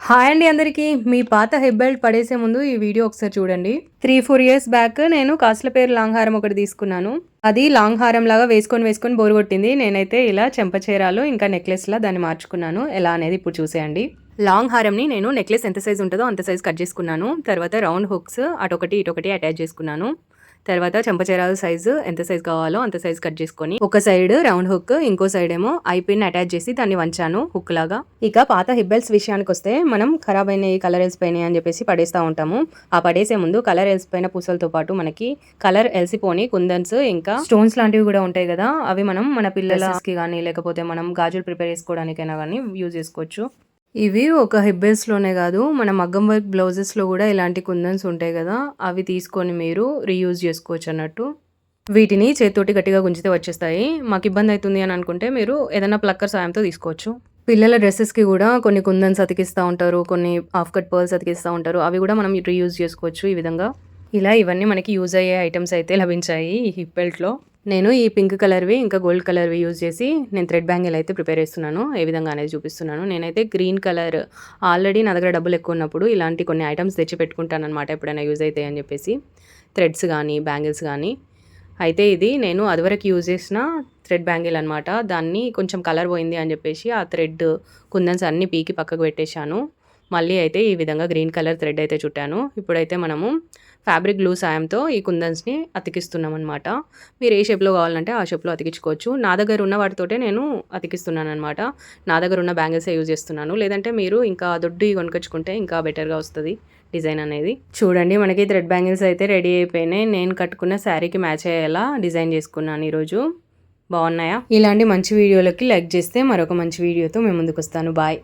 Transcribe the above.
Hi అండి అందరికీ. మీ పాత హెయిర్ బెల్ట్ పడేసే ముందు ఈ వీడియో ఒకసారి చూడండి. 3-4 ఇయర్స్ బ్యాక్ నేను కాసుల పేరు లాంగ్ హారం ఒకటి తీసుకున్నాను. అది లాంగ్ హారం లాగా వేసుకొని బోరు కొట్టింది. నేనైతే ఇలా చెంపచేరాలు ఇంకా నెక్లెస్లా దాన్ని మార్చుకున్నాను. ఎలా అనేది ఇప్పుడు చూసేయండి. లాంగ్ హారంని నేను నెక్లెస్ ఎంత సైజ్ ఉంటుందో అంత సైజ్ కట్ చేసుకున్నాను. తర్వాత రౌండ్ హుక్స్ అటొకటి ఇటొకటి అటాచ్ చేసుకున్నాను. తర్వాత చెంపచేరాల సైజు ఎంత సైజ్ కావాలో అంత సైజ్ కట్ చేసుకొని ఒక సైడ్ రౌండ్ హుక్, ఇంకో సైడ్ ఏమో ఐ పిన్ అటాచ్ చేసి దాన్ని వంచాను హుక్ లాగా. ఇక పాత హిప్ బెల్ట్స్ విషయానికి వస్తే మనం ఖరాబ్ అయినాయి, కలర్ ఎల్సిపోయినాయి అని చెప్పేసి పడేస్తూ ఉంటాము. ఆ పడేసే ముందు కలర్ ఎల్సిపోయిన పూసలతో పాటు మనకి కలర్ ఎల్సిపోని కుందన్స్ ఇంకా స్టోన్స్ లాంటివి కూడా ఉంటాయి కదా, అవి మనం మన పిల్లలకి కానీ లేకపోతే మనం గాజులు ప్రిపేర్ చేసుకోవడానికైనా కానీ యూజ్ చేసుకోవచ్చు. ఇవి ఒక హిప్ బెల్ట్స్లోనే కాదు, మన మగ్గం వర్క్ బ్లౌజెస్లో కూడా ఇలాంటి కుందన్స్ ఉంటాయి కదా, అవి తీసుకొని మీరు రీయూజ్ చేసుకోవచ్చు అన్నట్టు. వీటిని చేతితోటి గట్టిగా గుంజితే వచ్చేస్తాయి. మాకు ఇబ్బంది అవుతుంది అని అనుకుంటే మీరు ఏదైనా ప్లక్కర్ సాయంతో తీసుకోవచ్చు. పిల్లల డ్రెస్సెస్కి కూడా కొన్ని కుందన్స్ అతికిస్తూ ఉంటారు, కొన్ని హాఫ్ కట్ పర్ల్స్ అతికిస్తూ ఉంటారు, అవి కూడా మనం రీయూజ్ చేసుకోవచ్చు. ఈ విధంగా ఇలా ఇవన్నీ మనకి యూజ్ అయ్యే ఐటమ్స్ అయితే లభించాయి ఈ హిప్ బెల్ట్లో. నేను ఈ పింక్ కలర్వి ఇంకా గోల్డ్ కలర్వి యూజ్ చేసి నేను థ్రెడ్ బ్యాంగిల్ అయితే ప్రిపేర్ చేస్తున్నాను. ఏ విధంగా అనేది చూపిస్తున్నాను. నేనైతే గ్రీన్ కలర్ ఆల్రెడీ నా దగ్గర డబ్బులు ఎక్కువ ఉన్నప్పుడు ఇలాంటి కొన్ని ఐటమ్స్ తెచ్చి పెట్టుకుంటాను అనమాట, ఎప్పుడైనా యూజ్ అవుతాయి అని చెప్పేసి. థ్రెడ్స్ కానీ బ్యాంగిల్స్ కానీ. అయితే ఇది నేను అదివరకు యూజ్ చేసిన థ్రెడ్ బ్యాంగిల్ అనమాట. దాన్ని కొంచెం కలర్ పోయింది అని చెప్పేసి ఆ థ్రెడ్ కుందన్స్ అన్నీ పీకి పక్కకు పెట్టేశాను. మళ్ళీ అయితే ఈ విధంగా గ్రీన్ కలర్ థ్రెడ్ అయితే చుట్టాను. ఇప్పుడైతే మనము ఫ్యాబ్రిక్ గ్లూ సాయంతో ఈ కుందన్స్ని అతికిస్తున్నాం అనమాట. మీరు ఏ షేప్లో కావాలంటే ఆ షేప్లో అతికించుకోవచ్చు. నా దగ్గర ఉన్న వాటితోటే నేను అతికిస్తున్నాను అనమాట. నా దగ్గర ఉన్న బ్యాంగిల్సే యూజ్ చేస్తున్నాను. లేదంటే మీరు ఇంకా దొడ్డు కొనుకొచ్చుకుంటే ఇంకా బెటర్గా వస్తుంది డిజైన్ అనేది. చూడండి, మనకి థ్రెడ్ బ్యాంగిల్స్ అయితే రెడీ అయిపోయినాయి. నేను కట్టుకున్న శారీకి మ్యాచ్ అయ్యేలా డిజైన్ చేసుకున్నాను ఈరోజు. బాగున్నాయా? ఇలాంటి మంచి వీడియోలకి లైక్ చేస్తే మరొక మంచి వీడియోతో మేము ముందుకు వస్తాను. బాయ్.